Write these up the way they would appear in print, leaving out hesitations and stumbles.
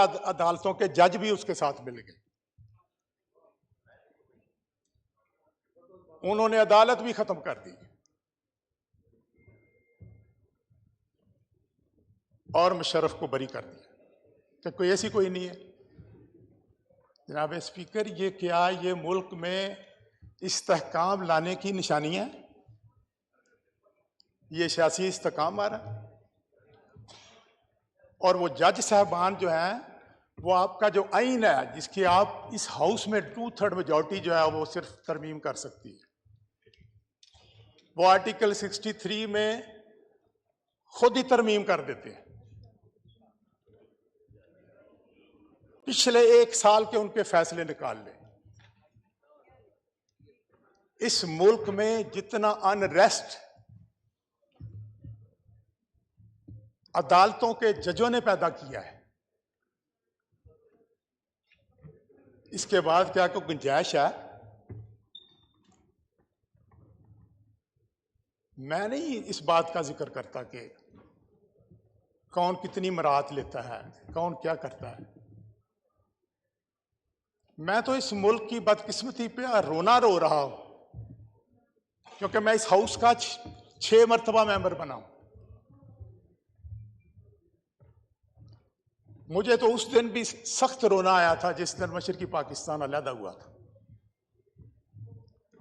अदालतों के जज भी उसके साथ मिल गए। उन्होंने अदालत भी खत्म कर दी और मुशर्रफ को बरी कर दिया कि कोई ऐसी कोई नहीं है। जनाब स्पीकर, ये क्या ये मुल्क में इस्तेहकाम लाने की निशानी है? ये सियासी इस्तेहकाम आ रहा है। और वो जज साहबान जो हैं, वो आपका जो आइन है जिसकी आप इस हाउस में 2/3 मेजॉरिटी जो है वो सिर्फ तरमीम कर सकती है, वो आर्टिकल 63 में खुद ही तरमीम कर देते हैं। पिछले 1 साल के उनके फैसले निकाल लें। इस मुल्क में जितना अनरेस्ट अदालतों के जजों ने पैदा किया है, इसके बाद क्या कोई गुंजाइश है? मैं नहीं इस बात का जिक्र करता कि कौन कितनी मराहत लेता है, कौन क्या करता है। मैं तो इस मुल्क की बदकिस्मती पे रोना रो रहा हूं, क्योंकि मैं इस हाउस का 6 मरतबा मेंबर बना हूं। मुझे तो उस दिन भी सख्त रोना आया था जिस दिन मशरकी पाकिस्तान अलहदा हुआ था,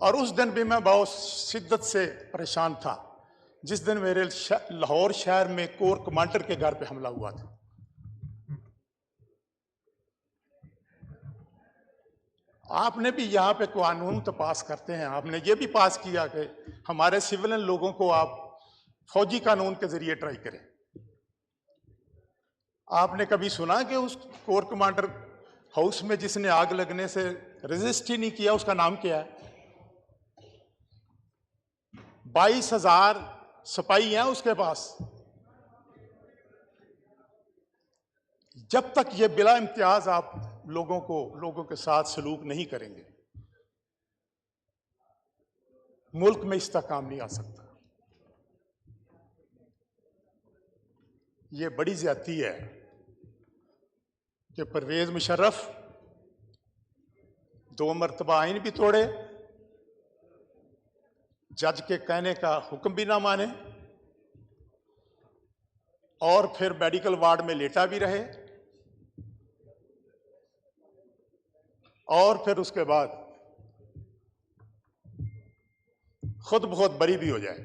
और उस दिन भी मैं बहुत शिद्दत से परेशान था जिस दिन मेरे लाहौर शहर में कोर कमांडर के घर पे हमला हुआ था। आपने भी यहाँ पे कानून तो पास करते हैं, आपने ये भी पास किया कि हमारे सिविलियन लोगों को आप फौजी कानून के जरिए ट्राई करें। आपने कभी सुना कि उस कोर कमांडर हाउस में जिसने आग लगने से रेजिस्ट ही नहीं किया, उसका नाम क्या है? 22,000 सिपाही हैं उसके पास। जब तक ये बिला इम्तियाज आप लोगों के साथ सलूक नहीं करेंगे, मुल्क में इस्तेहकाम नहीं आ सकता। ये बड़ी ज्यादती है कि परवेज मुशर्रफ 2 मरतबा आइन भी तोड़े, जज के कहने का हुक्म भी ना माने, और फिर मेडिकल वार्ड में लेटा भी रहे, और फिर उसके बाद खुद बहुत बरी भी हो जाए।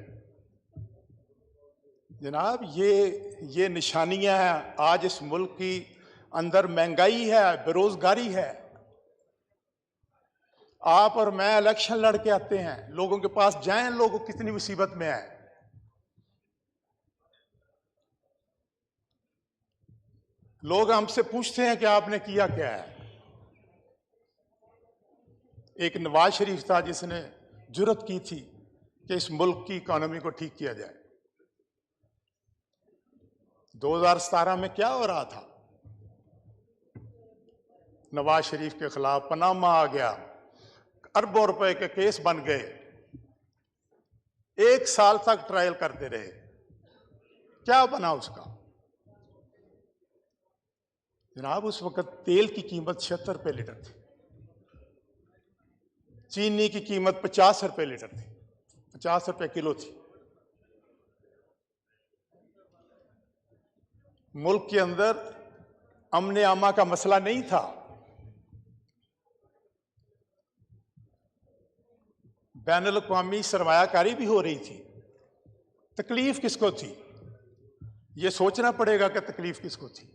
जनाब, ये निशानियां हैं। आज इस मुल्क की अंदर महंगाई है, बेरोजगारी है। आप और मैं इलेक्शन लड़के आते हैं, लोगों के पास जाएं, लोग कितनी मुसीबत में है। लोग हमसे पूछते हैं कि आपने किया क्या है। एक नवाज शरीफ था जिसने जुर्रत की थी कि इस मुल्क की इकोनॉमी को ठीक किया जाए। 2017 में क्या हो रहा था? नवाज शरीफ के खिलाफ पनामा आ गया, अरबों रुपए के केस बन गए, 1 साल तक ट्रायल करते रहे। क्या बना उसका? जनाब, उस वक्त तेल की कीमत 76 रुपए लीटर थी, चीनी की कीमत 50 रुपए लीटर थी, 50 रुपए किलो थी। मुल्क के अंदर अमने आमा का मसला नहीं था। बैनुल अक़वामी सरमायाकारी भी हो रही थी। तकलीफ किसको थी? यह सोचना पड़ेगा कि तकलीफ किसको थी।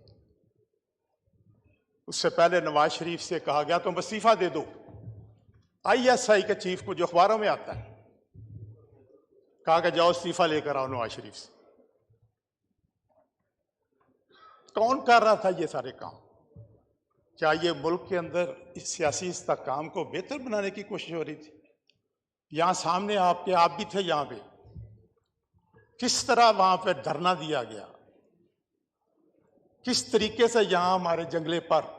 उससे पहले नवाज शरीफ से कहा गया तुम इस्तीफा दे दो। ISI के चीफ को, जो अखबारों में आता है, कहा कि जाओ इस्तीफा लेकर आओ नवाज शरीफ से। कौन कर रहा था ये सारे काम? क्या ये मुल्क के अंदर इस सियासी इस्तेहकाम को बेहतर बनाने की कोशिश हो रही थी? यहां सामने आप भी थे यहां पे, किस तरह वहां पे धरना दिया गया, किस तरीके से यहां हमारे जंगले पर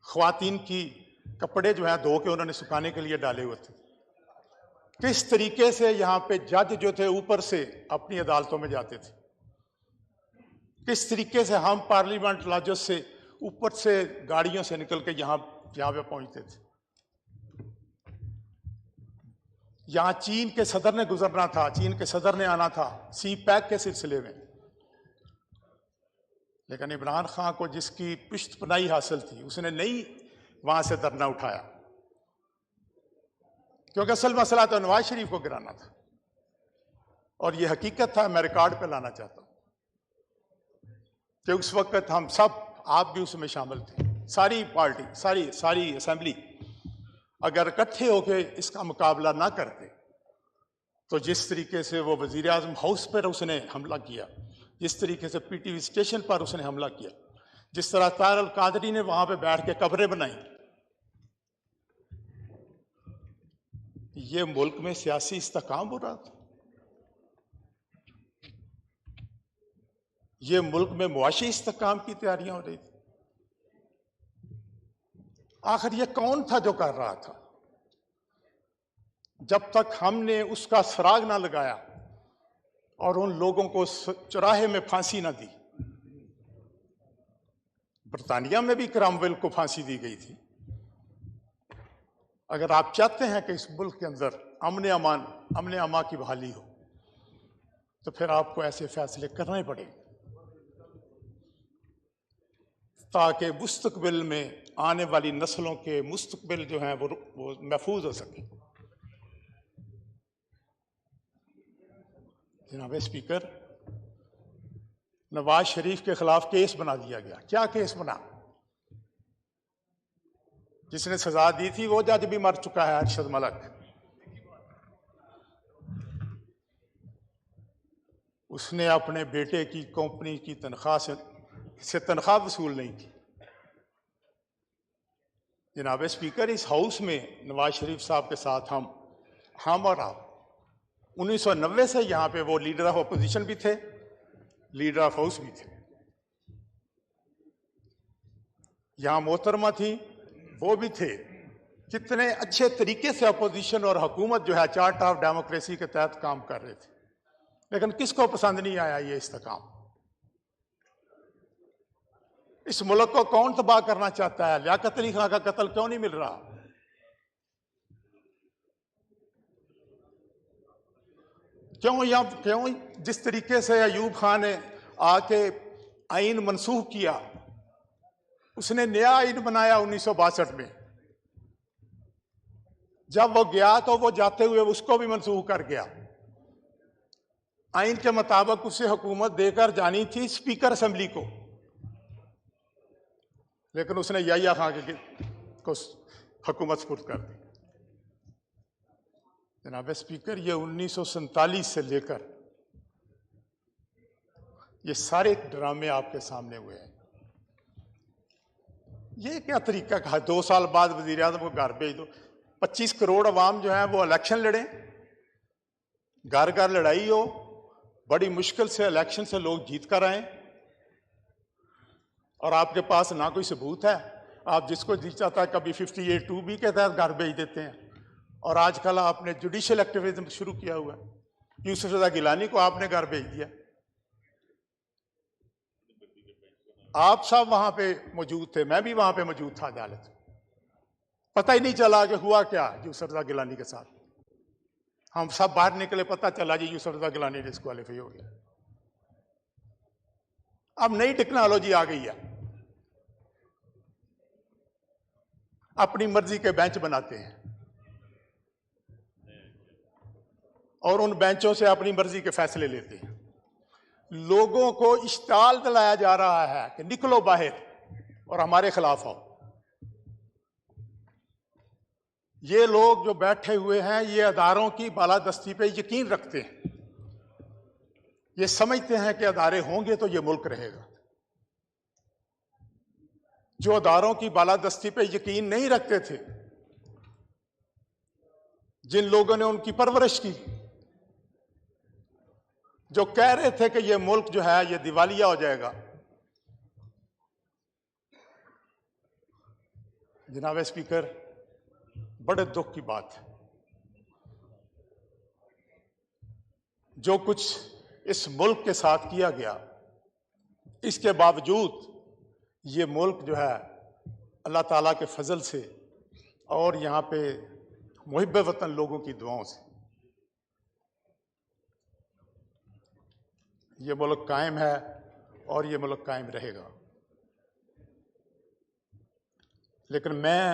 ख्वातीन की कपड़े जो है धो के उन्होंने सुखाने के लिए डाले हुए थे, किस तरीके से यहां पे जज जो थे ऊपर से अपनी अदालतों में जाते थे, किस तरीके से हम पार्लियामेंट लॉजेस से ऊपर से गाड़ियों से निकल के यहां पे पहुंचते थे। यहां चीन के सदर ने गुजरना था, चीन के सदर ने आना था सी पैक के सिलसिले में, लेकिन इमरान खान को जिसकी पुश्तपनाही हासिल थी उसने नहीं वहां से धरना उठाया, क्योंकि असल मसला तो नवाज शरीफ को गिराना था। और ये हकीकत था, मैं रिकॉर्ड पे लाना चाहता हूं कि उस वक्त हम सब, आप भी उसमें शामिल थे, सारी पार्टी, सारी असेंबली अगर इकट्ठे होकर इसका मुकाबला ना करते तो जिस तरीके से वो वजीर आजम हाउस पर उसने हमला किया, जिस तरीके से पीटीवी स्टेशन पर उसने हमला किया, जिस तरह तार अल कादरी ने वहां पे बैठ के कब्रें बनाई, ये मुल्क में सियासी इस्तेकाम हो रहा था, ये मुल्क में मुआशी इस्तेकाम की तैयारियां हो रही थी। आखिर ये कौन था जो कर रहा था? जब तक हमने उसका सुराग ना लगाया और उन लोगों को चौराहे में फांसी ना दी, बरतानिया में भी क्रॉमवेल को फांसी दी गई थी। अगर आप चाहते हैं कि इस मुल्क के अंदर अमन अमा की बहाली हो तो फिर आपको ऐसे फैसले करने पड़ेंगे ताकि मुस्तकबिल में आने वाली नस्लों के मुस्तकबिल जो हैं वो महफूज हो सके। जनाब स्पीकर, नवाज शरीफ के खिलाफ केस बना दिया गया। क्या केस बना? जिसने सजा दी थी वो जज भी मर चुका है, अरशद मलिक। उसने अपने बेटे की कंपनी की तनख्वाह से तनख्वाह वसूल नहीं की। जनाब स्पीकर, इस हाउस में नवाज शरीफ साहब के साथ हम और आप 1990 से यहाँ पे वो लीडर ऑफ अपोजिशन भी थे, लीडर ऑफ हाउस भी थे। यहाँ मोहतरमा थी, वो भी थे। कितने अच्छे तरीके से अपोजिशन और हुकूमत जो है चार्टर ऑफ डेमोक्रेसी के तहत काम कर रहे थे, लेकिन किसको पसंद नहीं आया ये इस्तेकाम? इस मुल्क को कौन तबाह करना चाहता है? लियाकत अली खां का कत्ल क्यों नहीं मिल रहा? क्यों जिस तरीके से अयूब खान ने आके आइन मनसूख किया, उसने नया आइन बनाया 1962 में, जब वो गया तो वो जाते हुए उसको भी मनसूख कर गया। आइन के मुताबिक उसे हुकूमत देकर जानी थी स्पीकर असेंबली को, लेकिन उसने याहिया खान को हुकूमत सुपुर्द कर दी। जनाब स्पीकर, ये 1947 से लेकर ये सारे ड्रामे आपके सामने हुए हैं। ये क्या तरीका कहा? 2 साल बाद वजीर आज़म को घर भेज दो। 25 करोड़ अवाम जो है वो इलेक्शन लड़े, घर घर लड़ाई हो, बड़ी मुश्किल से इलेक्शन से लोग जीत कर आए, और आपके पास ना कोई सबूत है। आप जिसको जी चाहता है कभी 58(2) के तहत घर भेज देते हैं। और आजकल आपने जुडिशियल एक्टिविज्म शुरू किया हुआ है। यूसुफ रज़ा गिलानी को आपने घर भेज दिया। आप सब वहां पे मौजूद थे, मैं भी वहां पे मौजूद था अदालत। पता ही नहीं चला कि हुआ क्या यूसुफ रज़ा गिलानी के साथ। हम सब बाहर निकले, पता चला जी यूसुफ रज़ा गिलानी डिस्क्वालीफाई हो गया। अब नई टेक्नोलॉजी आ गई है, अपनी मर्जी के बेंच बनाते हैं और उन बेंचों से अपनी मर्जी के फैसले लेते हैं। लोगों को इश्ताल दिलाया जा रहा है कि निकलो बाहर और हमारे खिलाफ आओ। ये लोग जो बैठे हुए हैं ये अदारों की बालादस्ती पे यकीन रखते हैं। ये समझते हैं कि अदारे होंगे तो ये मुल्क रहेगा। जो अदारों की बालादस्ती पे यकीन नहीं रखते थे, जिन लोगों ने उनकी परवरिश की, जो कह रहे थे कि ये मुल्क जो है ये दिवालिया हो जाएगा, जनाब स्पीकर, बड़े दुख की बात है जो कुछ इस मुल्क के साथ किया गया। इसके बावजूद ये मुल्क जो है अल्लाह ताला के फजल से और यहाँ पे मुहिब वतन लोगों की दुआओं से ये मुल्क कायम है और ये मुल्क कायम रहेगा। लेकिन मैं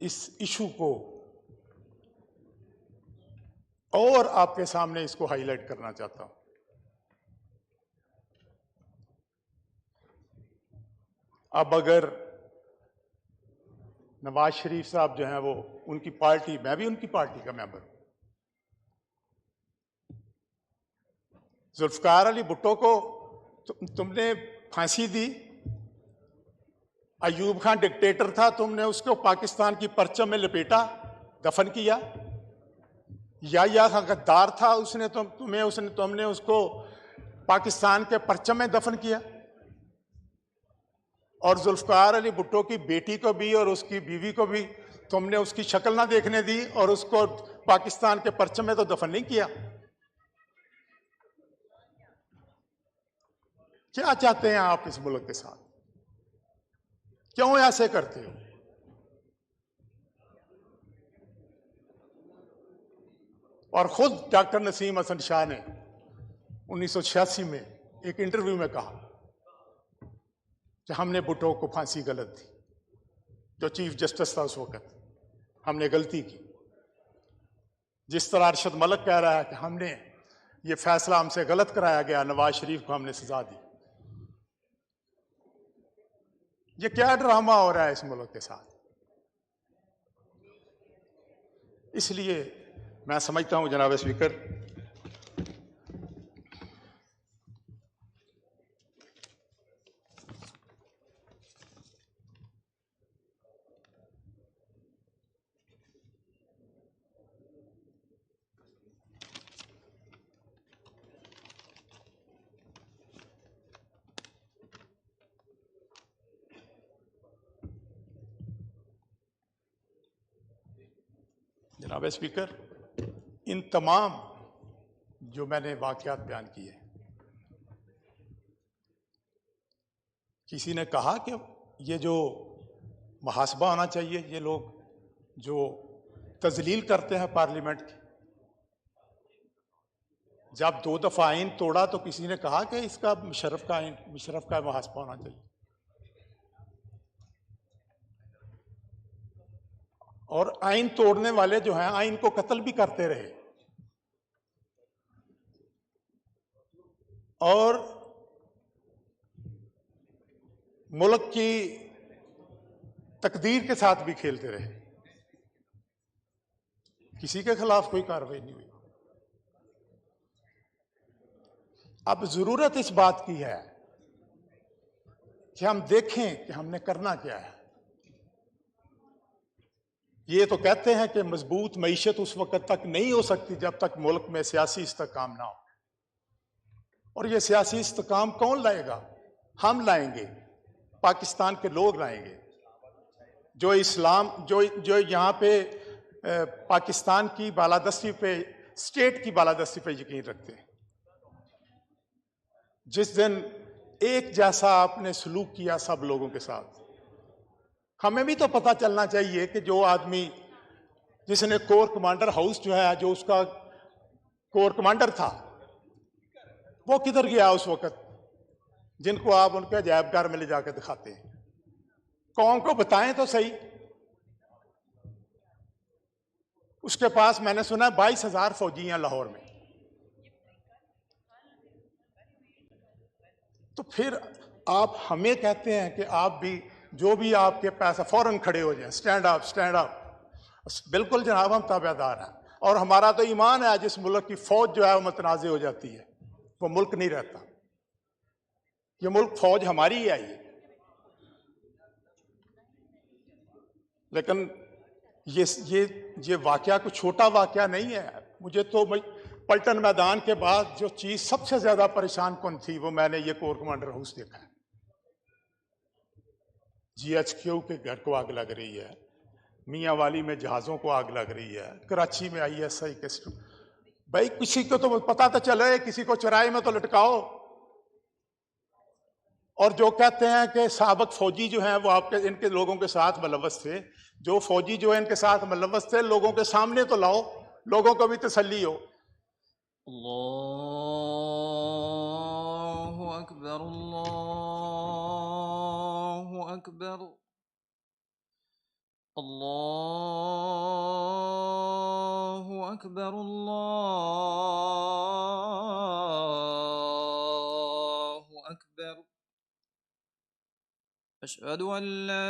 इस इशू को और आपके सामने इसको हाईलाइट करना चाहता हूं। अब अगर नवाज शरीफ साहब जो हैं वो उनकी पार्टी, मैं भी उनकी पार्टी का मेंबर हूं, जुल्फकार अली भुट्टो को तुमने फांसी दी, अयूब खान डिक्टेटर था, तुमने उसको पाकिस्तान की परचम में लपेटा, दफन किया। या खान गद्दार था, उसने तुमने उसको पाकिस्तान के परचम में दफन किया। और जुल्फकार अली भुट्टो की बेटी को भी और उसकी बीवी को भी तुमने उसकी शक्ल ना देखने दी और उसको पाकिस्तान के परचम में तो दफन नहीं किया। क्या चाहते हैं आप इस मुल्क के साथ? क्यों ऐसे करते हो? और खुद डॉक्टर नसीम हसन शाह ने 1986 में एक इंटरव्यू में कहा कि हमने भुट्टो को फांसी गलत दी, जो चीफ जस्टिस था उस वक्त, हमने गलती की। जिस तरह अरशद मलिक कह रहा है कि हमने ये फैसला हमसे गलत कराया गया, नवाज शरीफ को हमने सजा दी। ये क्या ड्रामा हो रहा है इस मुल्क के साथ? इसलिए मैं समझता हूं जनाब स्पीकर, जनाब स्पीकर, इन तमाम जो मैंने वाकयात बयान किए, किसी ने कहा कि ये जो मुहासबा होना चाहिए, ये लोग जो तजलील करते हैं पार्लियामेंट की, जब 2 दफा आइन तोड़ा तो किसी ने कहा कि इसका मुशर्रफ का मुहासबा होना चाहिए। और आइन तोड़ने वाले जो हैं आइन को कत्ल भी करते रहे और मुल्क की तकदीर के साथ भी खेलते रहे। किसी के खिलाफ कोई कार्रवाई नहीं हुई। अब जरूरत इस बात की है कि हम देखें कि हमने करना क्या है। ये तो कहते हैं कि मजबूत मईशत उस वक्त तक नहीं हो सकती जब तक मुल्क में सियासी इस्तेकाम ना हो। और ये सियासी इस्तेकाम कौन लाएगा? हम लाएंगे, पाकिस्तान के लोग लाएंगे जो इस्लाम जो यहाँ पे पाकिस्तान की बालादस्ती पे, स्टेट की बालादस्ती पे यकीन रखते हैं। जिस दिन एक जैसा आपने सलूक किया सब लोगों के साथ, हमें भी तो पता चलना चाहिए कि जो आदमी जिसने कोर कमांडर हाउस जो है, जो उसका कोर कमांडर था, वो किधर गया उस वक्त, जिनको आप उनके अजायब घर में ले जाकर दिखाते हैं। कौन को बताएं तो सही। उसके पास मैंने सुना 22,000 फौजी हैं लाहौर में। तो फिर आप हमें कहते हैं कि आप भी, जो भी आपके पास फौरन खड़े हो जाएं, स्टैंड अप स्टैंड अप। बिल्कुल जनाब, हम ताबेदार हैं और हमारा तो ईमान है जिस मुल्क की फौज जो है वो मुतनाज़ हो जाती है, वो मुल्क नहीं रहता। ये मुल्क फौज हमारी ही आई है। लेकिन ये वाकया कोई छोटा वाकया नहीं है। मुझे तो पलटन मैदान के बाद जो चीज सबसे ज्यादा परेशान कौन थी, वो मैंने ये कोर कमांडर हाउस देखा है। GHQ के घर को आग लग रही है, मियांवाली में जहाजों को आग लग रही है, कराची में ISI के। भाई किसी को तो पता तो चले, किसी को चराई में तो लटकाओ। और जो कहते हैं कि साबिक फौजी जो हैं वो आपके इनके लोगों के साथ मुलव्वस थे, जो फौजी जो है इनके साथ मुलव्वस थे, लोगों के सामने तो लाओ, लोगों को भी तसल्ली हो। अल्लाहु अकबर, अल्लाहु अकबर, अल्लाहु अकबर, अल्लाहु अकबर। अशहदु अन ला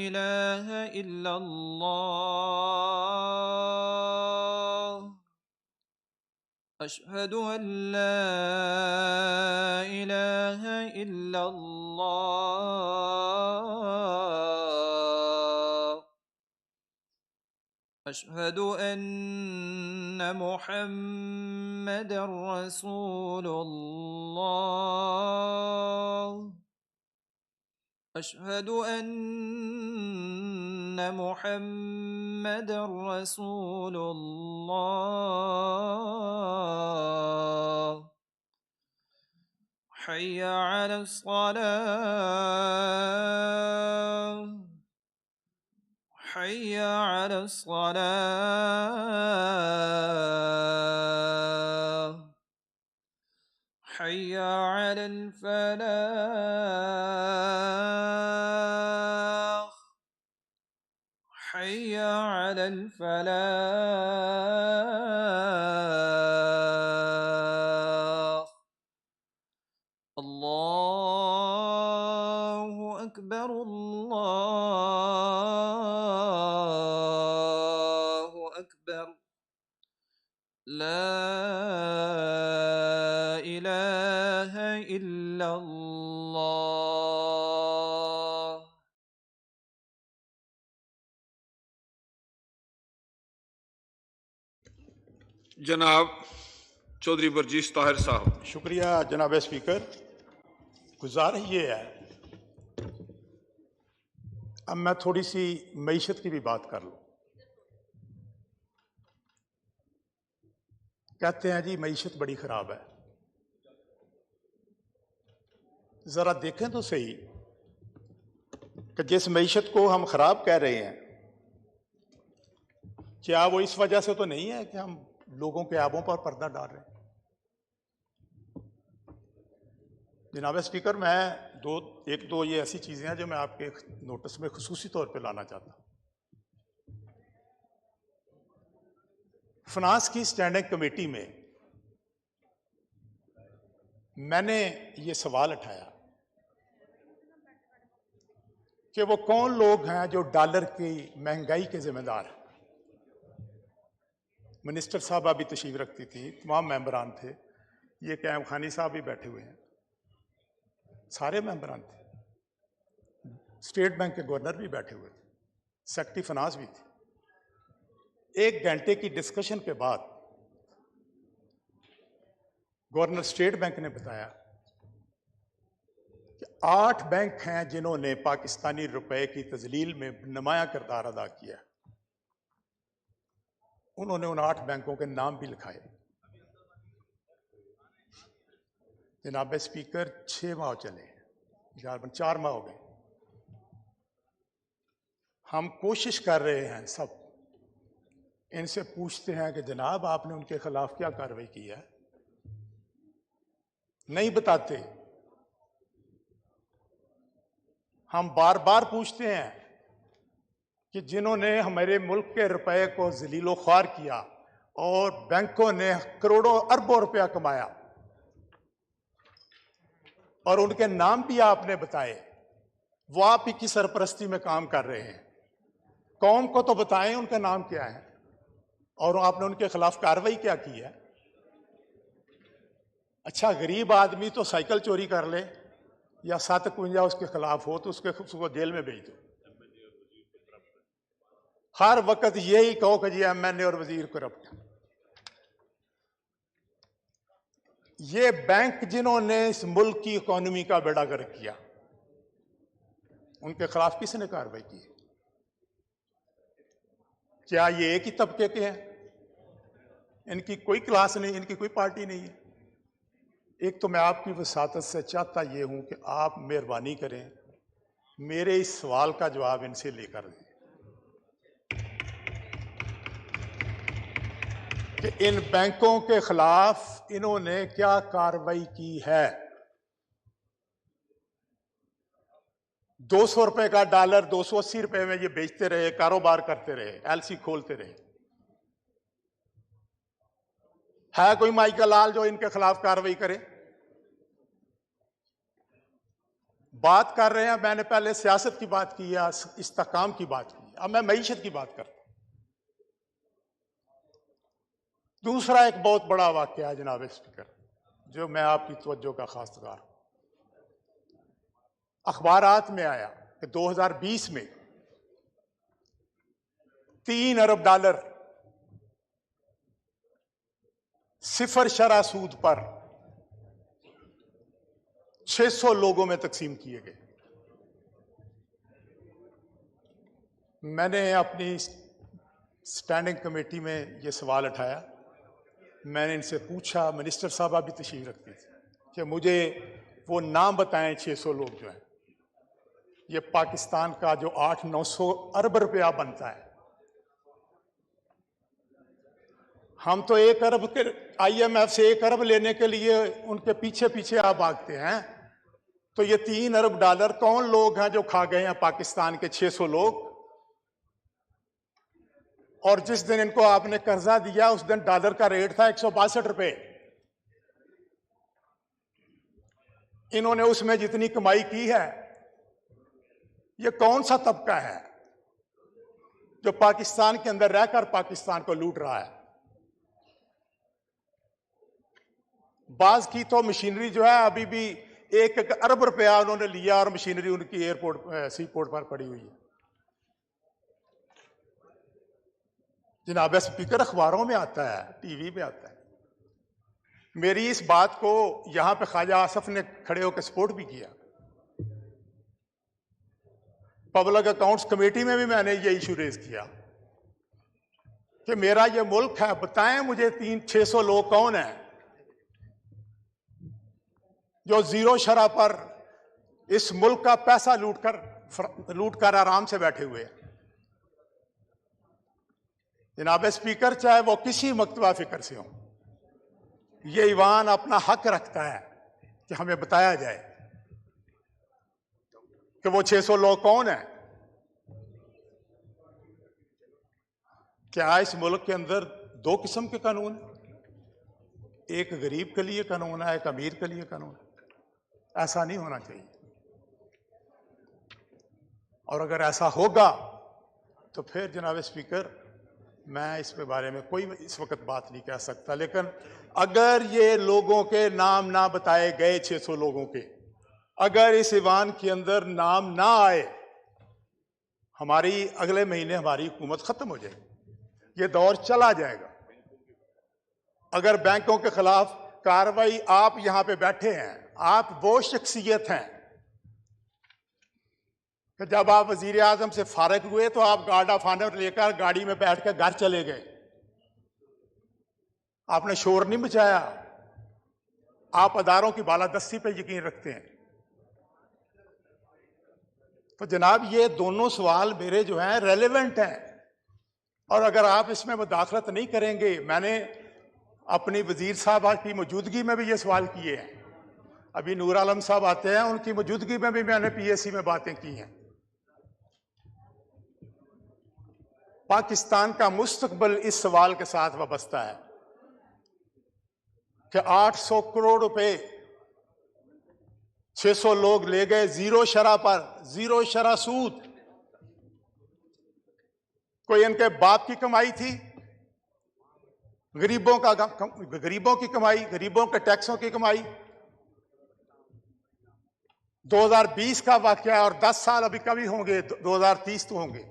इलाहा इल्लल्लाह, अशहदु अन ला इलाहा इल्लल्लाह, अशहदु अन्न मुहम्मदर रसूलुल्लाह, अशहदु अन्न मुहम्मदर रसूलुल्लाह। हय्य अलस्सलाह, हय्य अलस्सलाह, हय्य अलल फलाह, हय्य अलल फलाह। अल्लाहु अकबर, अल्लाहु अकबर, ला इलाहा इल्लल्लाह। जनाब चौधरी बर्जीस ताहिर साहब। शुक्रिया जनाब स्पीकर। गुजारिश ये है, अब मैं थोड़ी सी मईशत की भी बात कर लूँ। कहते हैं जी मईशत बड़ी ख़राब है। ज़रा देखें तो सही कि जिस मईशत को हम ख़राब कह रहे हैं, क्या वो इस वजह से तो नहीं है कि हम लोगों के ऐबों पर पर्दा डाल रहे हैं। जनाब स्पीकर, मैं एक दो ये ऐसी चीज़ें हैं जो मैं आपके नोटिस में खुसूसी तौर पे लाना चाहता हूँ। फिनांस की स्टैंडिंग कमेटी में मैंने ये सवाल उठाया कि वो कौन लोग हैं जो डॉलर की महंगाई के जिम्मेदार हैं। मिनिस्टर साहबा भी तशरीफ रखती थी, तमाम मेंबरान थे, ये कैम खानी साहब भी बैठे हुए हैं, सारे मेंबरान थे, स्टेट बैंक के गवर्नर भी बैठे हुए थे, सेक्रेटरी फिनांस भी थे। 1 घंटे की डिस्कशन के बाद गवर्नर स्टेट बैंक ने बताया कि 8 बैंक हैं जिन्होंने पाकिस्तानी रुपए की तजलील में नुमाया किरदार अदा किया। उन्होंने उन 8 बैंकों के नाम भी लिखाए। जनाब स्पीकर, 6 माह चले, 4 माह हो गए। हम कोशिश कर रहे हैं, सब इनसे पूछते हैं कि जनाब आपने उनके खिलाफ क्या कार्रवाई की है, नहीं बताते। हम बार बार पूछते हैं कि जिन्होंने हमारे मुल्क के रुपए को जलीलो ख्वार किया और बैंकों ने करोड़ों अरबों रुपया कमाया, और उनके नाम भी आपने बताए, वो आप ही की सरपरस्ती में काम कर रहे हैं। कौम को तो बताएं उनका नाम क्या है और आपने उनके खिलाफ कार्रवाई क्या की है। अच्छा, गरीब आदमी तो साइकिल चोरी कर ले या 751 उसके खिलाफ हो तो उसको जेल में भेज दो। हर वक्त यही कहो कि जी MNA और वजीर करप्ट। ये बैंक जिन्होंने इस मुल्क की इकोनॉमी का बेड़ा गर्क किया, उनके खिलाफ किसने कार्रवाई की? क्या ये एक ही तबके के हैं? इनकी कोई क्लास नहीं, इनकी कोई पार्टी नहीं है। एक तो मैं आपकी वसातत से चाहता ये हूं कि आप मेहरबानी करें, मेरे इस सवाल का जवाब इनसे लेकर दें कि इन बैंकों के खिलाफ इन्होंने क्या कार्रवाई की है। 200 रुपए का डॉलर 280 रुपए में ये बेचते रहे, कारोबार करते रहे, एलसी खोलते रहे। है कोई माइकल लाल जो इनके खिलाफ कार्रवाई करे? बात कर रहे हैं, मैंने पहले सियासत की बात की है, इस्तेहकाम की बात की, अब मैं मईशत की बात करता हूं। दूसरा एक बहुत बड़ा वाकया है जनाब स्पीकर, जो मैं आपकी तवज्जो का खासतगार हूं। अखबारात में आया कि 2020 में 3 अरब डॉलर सिफर शरह सूद पर 600 लोगों में तकसीम किए गए। मैंने अपनी स्टैंडिंग कमेटी में यह सवाल उठाया। मैंने इनसे पूछा, मिनिस्टर साहब भी तशरीफ रखते थे, कि मुझे वो नाम बताएं 600 लोग जो हैं। ये पाकिस्तान का जो 800-900 अरब रुपया बनता है, हम तो 1 अरब के IMF से 1 अरब लेने के लिए उनके पीछे पीछे आप भागते हैं। तो ये 3 अरब डॉलर कौन लोग हैं जो खा गए हैं पाकिस्तान के 600 लोग? और जिस दिन इनको आपने कर्जा दिया उस दिन डॉलर का रेट था 162 रुपए। इन्होंने उसमें जितनी कमाई की है, ये कौन सा तबका है जो पाकिस्तान के अंदर रहकर पाकिस्तान को लूट रहा है? बाज की तो मशीनरी जो है अभी भी 1 अरब रुपया उन्होंने लिया और मशीनरी उनकी एयरपोर्ट सीपोर्ट पर पड़ी हुई है। जनाब स्पीकर, अखबारों में आता है, टीवी में आता है। मेरी इस बात को यहां पे ख्वाजा आसफ ने खड़े होकर सपोर्ट भी किया। पब्लिक अकाउंट्स कमेटी में भी मैंने ये इशू रेज किया कि मेरा ये मुल्क है, बताएं मुझे 300-600 लोग कौन हैं जो जीरो शरह पर इस मुल्क का पैसा लूट कर आराम से बैठे हुए हैं। जनाब स्पीकर, चाहे वो किसी मकतबा फिक्र से हो, ये ईवान अपना हक रखता है कि हमें बताया जाए कि वो 600 लोग कौन हैं। क्या इस मुल्क के अंदर 2 किस्म के कानून हैं? एक गरीब के लिए कानून है, एक अमीर के लिए कानून है। ऐसा नहीं होना चाहिए। और अगर ऐसा होगा तो फिर जनाब स्पीकर, मैं इस पे बारे में कोई इस वक्त बात नहीं कह सकता। लेकिन अगर ये लोगों के नाम ना बताए गए, 600 लोगों के, अगर इस ईवान के अंदर नाम ना आए, हमारी अगले महीने हमारी हुकूमत खत्म हो जाएगी, ये दौर चला जाएगा। अगर बैंकों के खिलाफ कार्रवाई, आप यहां पे बैठे हैं, आप वो शख्सियत हैं कि जब आप वजीर आजम से फारिग हुए तो आप गार्ड ऑफ ऑनर लेकर गाड़ी में बैठ कर घर चले गए। आपने शोर नहीं मचाया। आप अदारों की बालादस्ती पे यकीन रखते हैं। तो जनाब, ये दोनों सवाल मेरे जो हैं रेलेवेंट हैं, और अगर आप इसमें मुदाखलत नहीं करेंगे, मैंने अपनी वजीर साहब की मौजूदगी में भी ये सवाल किए हैं। अभी नूर आलम साहब आते हैं, उनकी मौजूदगी में भी मैंने PSC में बातें की हैं। पाकिस्तान का मुस्तकबिल इस सवाल के साथ वाबस्ता है कि 800 करोड़ रुपए 600 लोग ले गए जीरो शरह पर, जीरो शरह सूद। कोई इनके बाप की कमाई थी? गरीबों की कमाई, गरीबों के टैक्सों की कमाई। 2020 का वाकया, और 10 साल अभी कभी होंगे, 2030 तो होंगे।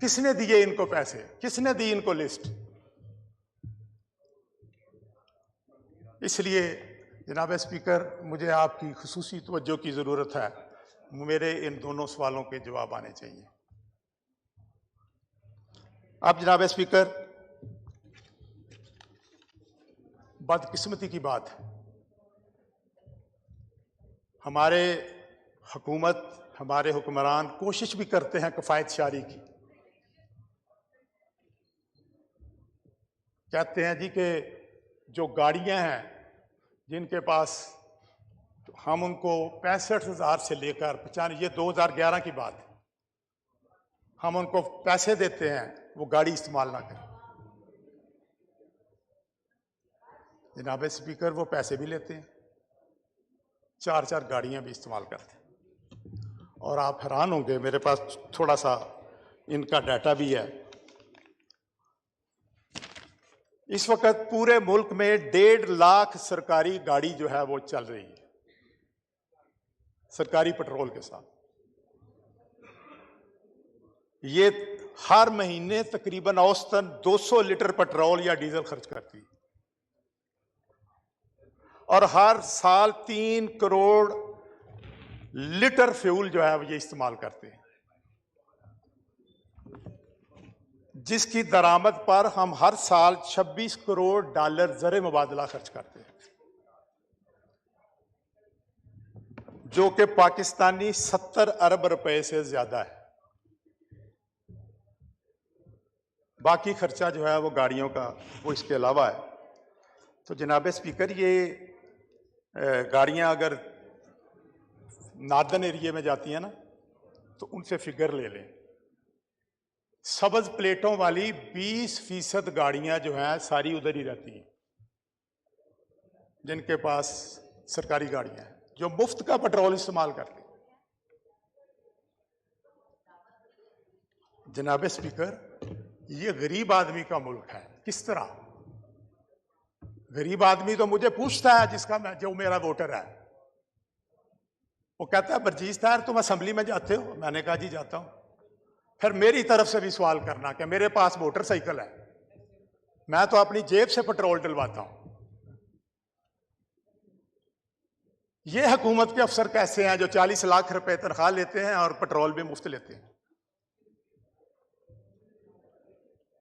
किसने दिए इनको पैसे? किसने दी इनको लिस्ट? इसलिए जनाब स्पीकर, मुझे आपकी खुसूसी तवज्जो की जरूरत है। मेरे इन दोनों सवालों के जवाब आने चाहिए। अब जनाब स्पीकर, बदकिस्मती की बात है हमारे हुकूमत, हमारे हुक्मरान कोशिश भी करते हैं किफ़ायत शारी की। कहते हैं जी कि जो गाड़ियां हैं जिनके पास, हम उनको 65,000 से लेकर 95, ये 2011 की बात है, हम उनको पैसे देते हैं वो गाड़ी इस्तेमाल ना करें। जनाब स्पीकर, वो पैसे भी लेते हैं, 4-4 गाड़ियां भी इस्तेमाल करते हैं। और आप हैरान होंगे, मेरे पास थोड़ा सा इनका डाटा भी है। इस वक्त पूरे मुल्क में 1.5 लाख सरकारी गाड़ी जो है वो चल रही है, सरकारी पेट्रोल के साथ। ये हर महीने तकरीबन औसतन 200 लीटर पेट्रोल या डीजल खर्च करती है, और हर साल 3 करोड़ लीटर फ्यूल जो है वो ये इस्तेमाल करते हैं, जिसकी दरामद पर हम हर साल 26 करोड़ डॉलर ज़र मुबादला खर्च करते हैं, जो कि पाकिस्तानी 70 अरब रुपए से ज्यादा है। बाकी खर्चा जो है वो गाड़ियों का वो इसके अलावा है। तो जनाब स्पीकर, ये गाड़ियां अगर नार्दर्न एरिया में जाती हैं ना, तो उनसे फिगर ले लें। सब्ज प्लेटों वाली 20% गाड़ियां जो हैं सारी उधर ही रहती हैं, जिनके पास सरकारी गाड़ियां हैं, जो मुफ्त का पेट्रोल इस्तेमाल करते हैं। जनाब स्पीकर, ये गरीब आदमी का मुल्क है। किस तरह? गरीब आदमी तो मुझे पूछता है, जो मेरा वोटर है, वो कहता है बर्जीस ताहिर तुम असेंबली में जाते हो? मैंने कहा जी जाता हूं। फिर मेरी तरफ से भी सवाल करना कि मेरे पास मोटरसाइकिल है, मैं तो अपनी जेब से पेट्रोल डलवाता हूं। ये हुकूमत के अफसर कैसे हैं जो 40 लाख रुपए तनख्वाह लेते हैं और पेट्रोल भी मुफ्त लेते हैं,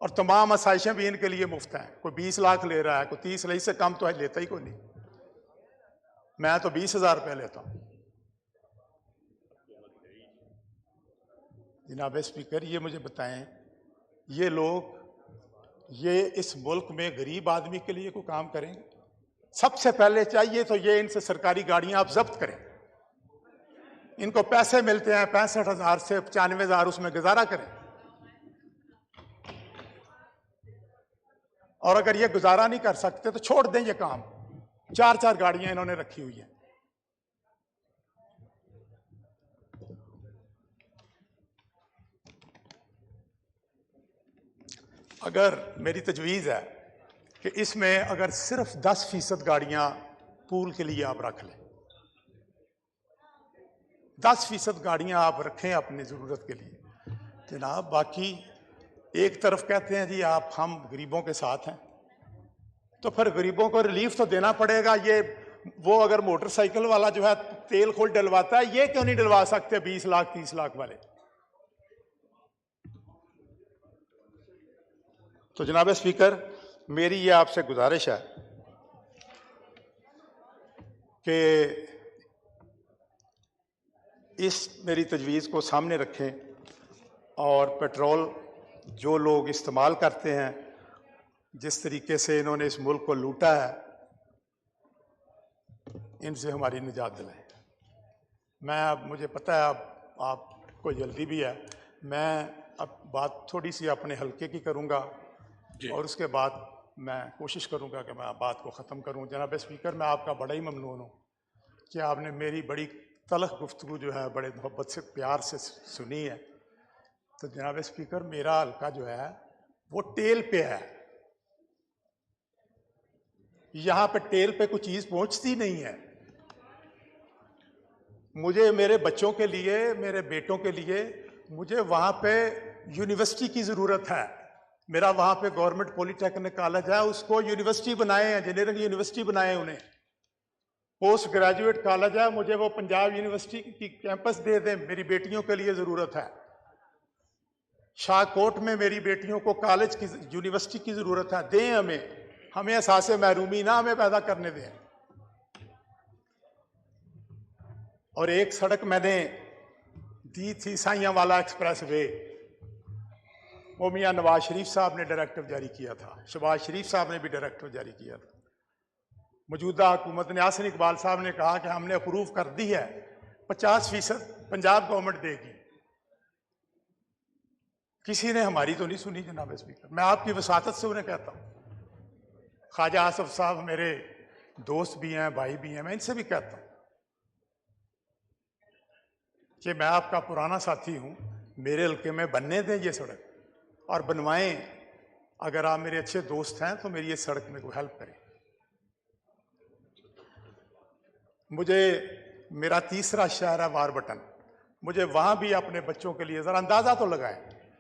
और तमाम आसाइशें भी इनके लिए मुफ्त हैं। कोई 20 लाख ले रहा है, कोई 30 लाख, इससे कम तो लेता ही कोई नहीं। मैं तो 20,000 रुपये लेता हूं। जनाब स्पीकर, ये मुझे बताएं, ये लोग ये इस मुल्क में गरीब आदमी के लिए कोई काम करेंगे? सबसे पहले चाहिए तो ये इनसे सरकारी गाड़ियां आप जब्त करें। इनको पैसे मिलते हैं 65,000 से 95,000, उसमें गुजारा करें। और अगर ये गुजारा नहीं कर सकते तो छोड़ दें ये काम। 4-4 गाड़ियां इन्होंने रखी हुई हैं। अगर मेरी तजवीज़ है कि इसमें अगर सिर्फ 10% गाड़ियां पूल के लिए आप रख लें, 10% गाड़ियां आप रखें अपनी ज़रूरत के लिए जनाब। बाकी एक तरफ कहते हैं जी हम गरीबों के साथ हैं, तो फिर गरीबों को रिलीफ तो देना पड़ेगा। ये वो अगर मोटरसाइकिल वाला जो है तेल खुद डलवाता है, ये क्यों नहीं डलवा सकते 20 लाख 30 लाख वाले? तो जनाब स्पीकर, मेरी ये आपसे गुजारिश है कि इस मेरी तजवीज़ को सामने रखें, और पेट्रोल जो लोग इस्तेमाल करते हैं, जिस तरीके से इन्होंने इस मुल्क को लूटा है, इनसे हमारी निजात दिलाएं। मुझे पता है आपको जल्दी भी है। मैं अब बात थोड़ी सी अपने हल्के की करूँगा, और उसके बाद मैं कोशिश करूँगा कि मैं बात को ख़त्म करूँ। जनाब स्पीकर, मैं आपका बड़ा ही ममनून हूँ कि आपने मेरी बड़ी तलख गुफ्तगू जो है बड़े मोहब्बत से प्यार से सुनी है। तो जनाब स्पीकर, मेरा हल्का जो है वो टेल पे है। यहाँ पे टेल पे कोई चीज़ पहुँचती नहीं है। मुझे मेरे बच्चों के लिए, मेरे बेटों के लिए, मुझे वहाँ पे यूनिवर्सिटी की ज़रूरत है। मेरा वहाँ पे गवर्नमेंट पॉलिटेक्निक कॉलेज है, उसको यूनिवर्सिटी बनाए, इंजीनियरिंग यूनिवर्सिटी बनाए उन्हें। पोस्ट ग्रेजुएट कॉलेज है, मुझे वो पंजाब यूनिवर्सिटी की कैंपस दे दें, मेरी बेटियों के लिए ज़रूरत है। शाहकोट में मेरी बेटियों को कॉलेज की, यूनिवर्सिटी की ज़रूरत है, दें हमें एहसास महरूमी ना हमें पैदा करने दें। और एक सड़क मैंने दी थी साइयां वाला एक्सप्रेस वे, वो मियाँ नवाज शरीफ साहब ने डायरेक्टिव जारी किया था, शहबाज शरीफ साहब ने भी डायरेक्टिव जारी किया था। मौजूदा हुकूमत ने, यासिन इकबाल साहब ने कहा कि हमने अप्रूव कर दी है, 50% पंजाब गवर्नमेंट देगी। किसी ने हमारी तो नहीं सुनी जनाब स्पीकर। मैं आपकी वसातत से उन्हें कहता हूँ, ख्वाजा आसफ साहब मेरे दोस्त भी हैं, भाई भी हैं, मैं इनसे भी कहता हूँ कि मैं आपका पुराना साथी हूँ, मेरे हल्के में बनने दें ये सड़क और बनवाएं। अगर आप मेरे अच्छे दोस्त हैं तो मेरी ये सड़क में कोई हेल्प करें। मुझे, मेरा तीसरा शहर है वारबटन, मुझे वहाँ भी अपने बच्चों के लिए ज़रा अंदाज़ा तो लगाएं।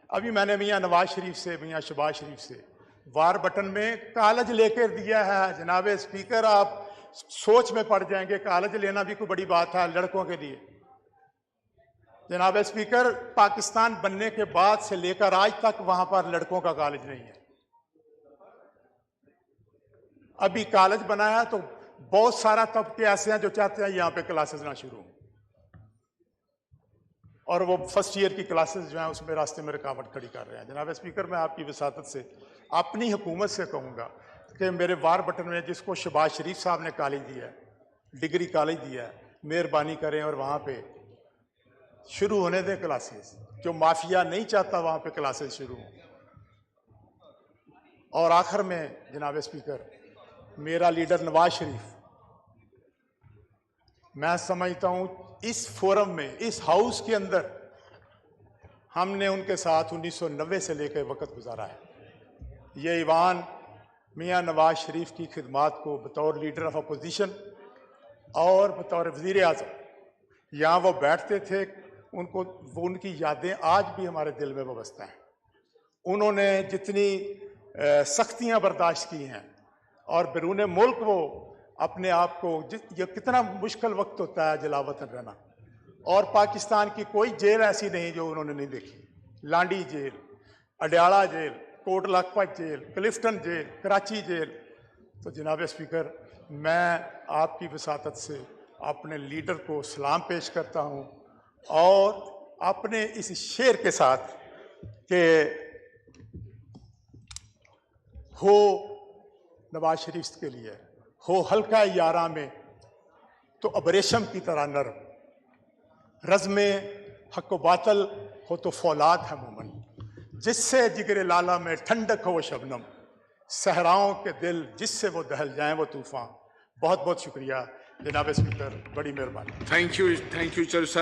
अभी मैंने मियाँ नवाज शरीफ से, मियाँ शहबाज शरीफ से वारबटन में कॉलेज लेकर दिया है। जनाब स्पीकर, आप सोच में पड़ जाएंगे, कॉलेज लेना भी कोई बड़ी बात है लड़कों के लिए। जनाब स्पीकर, पाकिस्तान बनने के बाद से लेकर आज तक वहां पर लड़कों का कॉलेज नहीं है। अभी कॉलेज बना है तो बहुत सारा तबके ऐसे हैं जो चाहते हैं यहां पे क्लासेस ना शुरू हों, और वो फर्स्ट ईयर की क्लासेस जो हैं उसमें रास्ते में रुकावट खड़ी कर रहे हैं। जनाब स्पीकर, मैं आपकी वसातत से अपनी हुकूमत से कहूँगा कि मेरे वारबटन में जिसको शहबाज शरीफ साहब ने कॉलेज दिया है, डिग्री कॉलेज दिया है, मेहरबानी करें और वहाँ पे शुरू होने दें क्लासेस। जो माफिया नहीं चाहता वहाँ पे क्लासेस शुरू हों। और आखिर में जनाब स्पीकर, मेरा लीडर नवाज शरीफ, मैं समझता हूँ इस फोरम में, इस हाउस के अंदर हमने उनके साथ 1990 से लेकर वक्त गुजारा है। ये ईवान मियाँ नवाज शरीफ की खिदमात को बतौर लीडर ऑफ अपोजिशन और बतौर वज़ीर आज़म यहाँ वो बैठते थे, उनको वो उनकी यादें आज भी हमारे दिल में वाबस्ता हैं। उन्होंने जितनी सख्तियाँ बर्दाश्त की हैं और बैरून मुल्क वो अपने आप को, ये कितना मुश्किल वक्त होता है जलावतन रहना, और पाकिस्तान की कोई जेल ऐसी नहीं जो उन्होंने नहीं देखी। Landhi jail, Adiala jail, Kot Lakhpat jail, Clifton jail, Karachi jail. तो जनाब स्पीकर, मैं आपकी वसातत से अपने लीडर को सलाम पेश करता हूँ और अपने इस शेर के साथ कि हो नवाज शरीफ के लिए, हो हल्का यारा में तो अब रेशम की तरह नरम, रज़्मे हक व बातल हो तो फौलाद है मोमन, जिससे जिगरे लाला में ठंडक हो वो शबनम, सहराओं के दिल जिससे वो दहल जाएं वो तूफान। बहुत बहुत शुक्रिया जनाब स्पीकर, बड़ी मेहरबानी। थैंक यू चौधरी साहब।